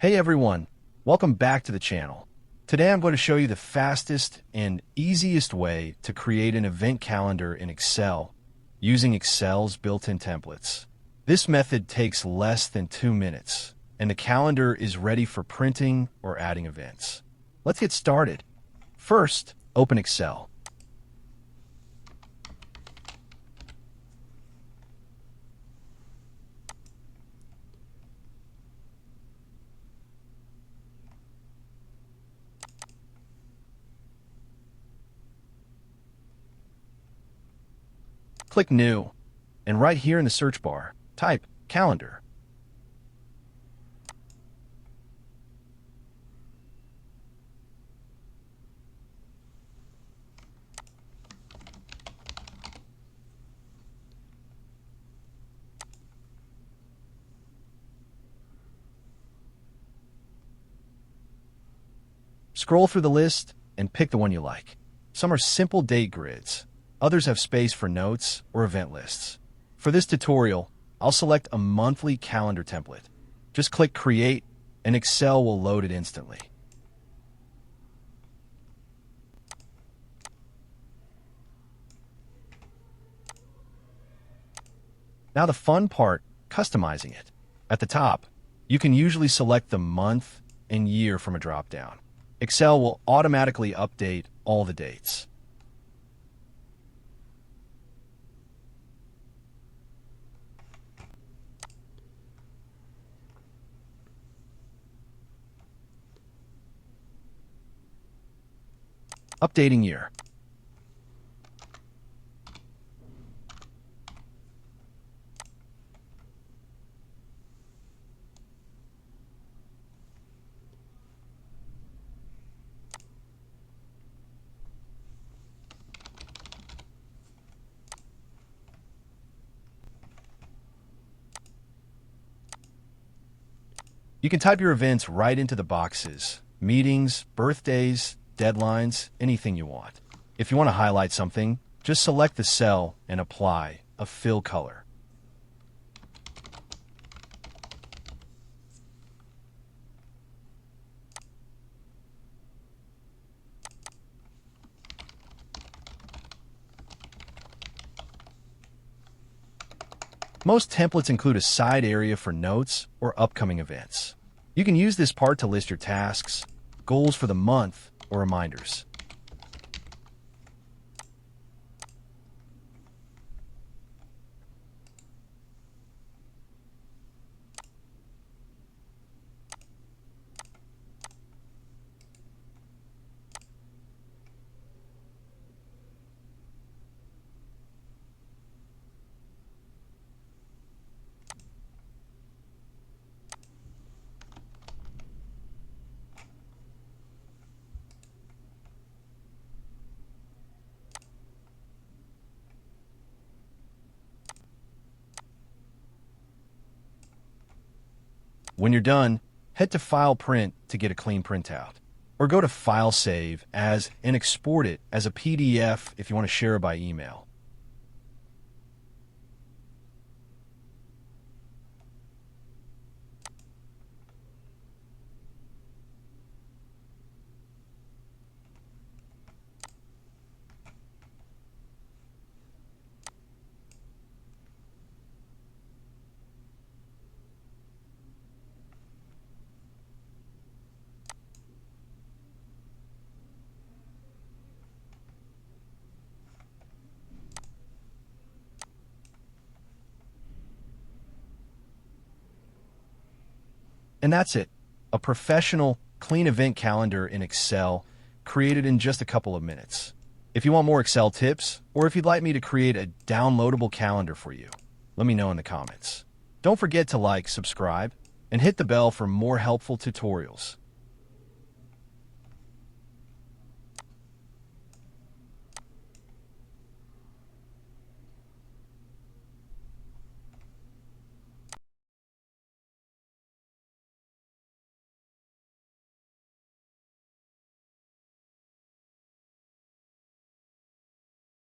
Hey everyone, welcome back to the channel. Today I'm going to show you the fastest and easiest way to create an event calendar in Excel using Excel's built-in templates. This method takes less than 2 minutes, and the calendar is ready for printing or adding events. Let's get started. First, open Excel. Click New, and right here in the search bar, type Calendar. Scroll through the list and pick the one you like. Some are simple date grids. Others have space for notes or event lists. For this tutorial, I'll select a monthly calendar template. Just click Create, and Excel will load it instantly. Now the fun part, customizing it. At the top, you can usually select the month and year from a drop-down. Excel will automatically update all the dates. Updating year. You can type your events right into the boxes, meetings, birthdays, deadlines, anything you want. If you want to highlight something, just select the cell and apply a fill color. Most templates include a side area for notes or upcoming events. You can use this part to list your tasks, goals for the month, or reminders. When you're done, head to File Print to get a clean printout. Or go to File Save as and export it as a PDF if you want to share it by email. And that's it. A professional, clean event calendar in Excel, created in just a couple of minutes. If you want more Excel tips, or if you'd like me to create a downloadable calendar for you, let me know in the comments. Don't forget to like, subscribe, and hit the bell for more helpful tutorials.